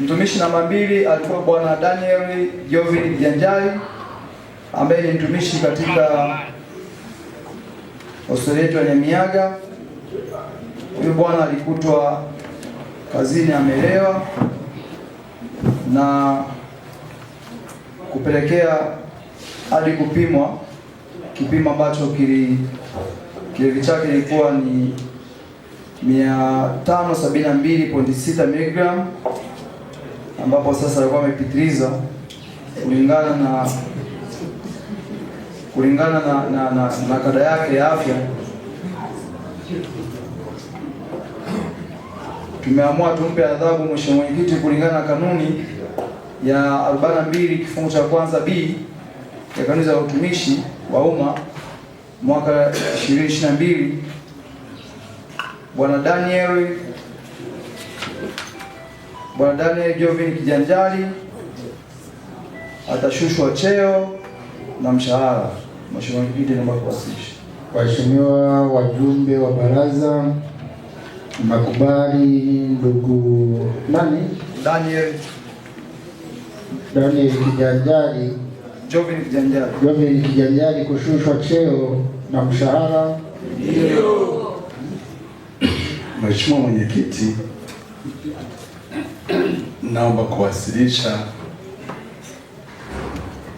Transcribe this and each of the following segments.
Mtumishi namba 2 alikuwa Bwana Daniel Jovin Kijanjali ambaye ni mtumishi katika hospitali yetu ya Nyamiaga. Huyu bwana alikutwa kazini amelewa na kupelekea hadi kupimwa kipimo ambacho kilevi chake kilikuwa ni 572.6 mg, ambapo sasa alikuwa amepitiliza kulingana na kada yake ya afya. Tumeamua tumpe adhabu Mheshimiwa Mwenyekiti kulingana na kanuni ya 42 kifungu cha kwanza B ya kanuni za utumishi wa umma mwaka 2022. Bwana Daniel Jovin Kijanjali atashushwa cheo na mshahara. Mheshimiwa Mwenyekiti, naomba kuwasilisha. Waheshimiwa wajumbe wa baraza, makubali ndugu Daniel Jovin Kijanjali kushushwa cheo na mshahara. Ndio. Mheshimiwa Mwenyekiti, naomba kuwasilisha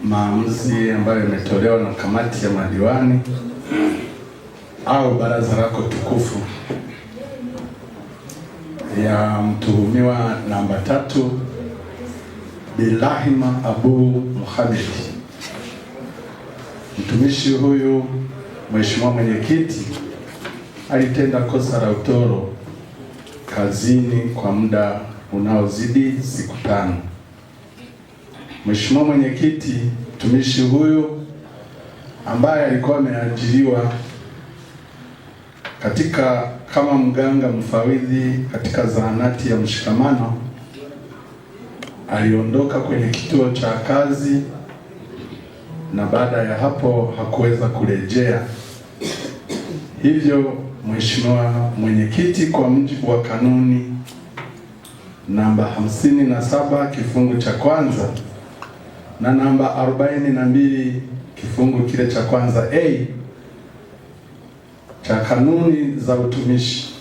maamuzi ambayo yametolewa na kamati ya madiwani au baraza lako tukufu ya mtuhumiwa namba 3 Bilahima Abu Mohamed. Mtumishi huyu, Mheshimiwa Mwenyekiti, alitenda kosa la utoro kazini kwa muda unaozidi siku 5. Mheshimiwa Mwenyekiti, mtumishi huyu ambaye alikuwa ameajiriwa kama mganga mfawidhi katika zahanati ya Mshikamano aliondoka kwenye kituo cha kazi na baada ya hapo hakuweza kurejea. Hivyo Mheshimiwa Mwenyekiti, kwa mujibu wa kanuni namba 57 kifungu cha kwanza na namba 42 kifungu kile cha kwanza A cha kanuni za utumishi,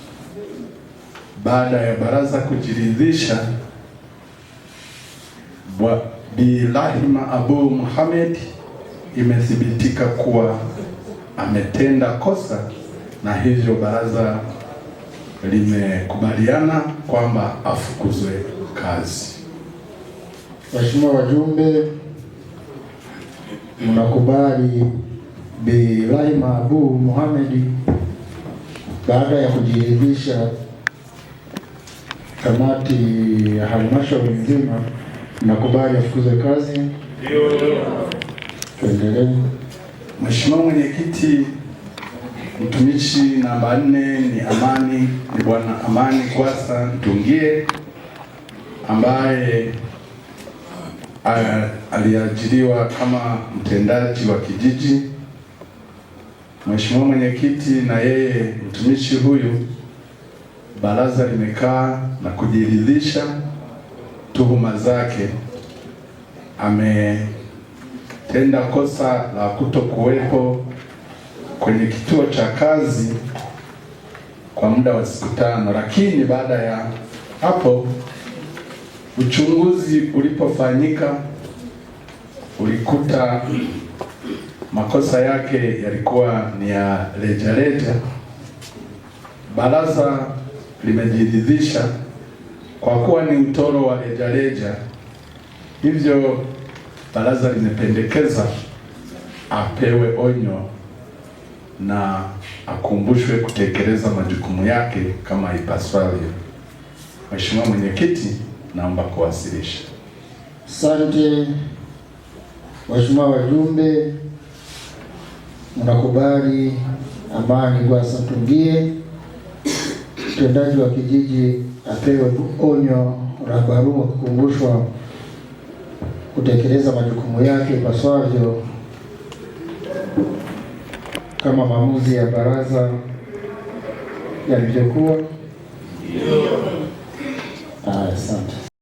baada ya baraza kujiridhisha Bilahima Abu Mohamed imethibitika kuwa ametenda kosa, na hivyo baraza limekubaliana kwamba afukuzwe kazi. Waheshimiwa wajumbe, mnakubali Bilahima Abu Mohamed baada ya kujiridhisha kamati ya halmashauri nzima, mnakubali afukuzwe kazi? Ndio. Tuendelee. Mheshimiwa Mwenyekiti, mtumishi namba 4 ni Bwana Amani Kwasa Ntungie ambaye aliajiriwa kama mtendaji wa kijiji. Mheshimiwa Mwenyekiti, na yeye mtumishi huyu baraza limekaa na kujiridhisha tuhuma zake. Ametenda kosa la kutokuwepo kwenye kituo cha kazi kwa muda wa siku 5, lakini baada ya hapo uchunguzi ulipofanyika ulikuta makosa yake yalikuwa ni ya rejareja. Baraza limejiridhisha kwa kuwa ni utoro wa rejareja, hivyo baraza limependekeza apewe onyo na akumbushwe kutekeleza majukumu yake kama ipasavyo. Mheshimiwa Mwenyekiti, naomba kuwasilisha. Asante. Waheshimiwa wajumbe, mnakubali Amani Kwasa Ntungie mtendaji wa kijiji apewe onyo la barua kukumbushwa kutekeleza majukumu yake ipasavyo kama maamuzi ya baraza yalivyokuwa? Ndio.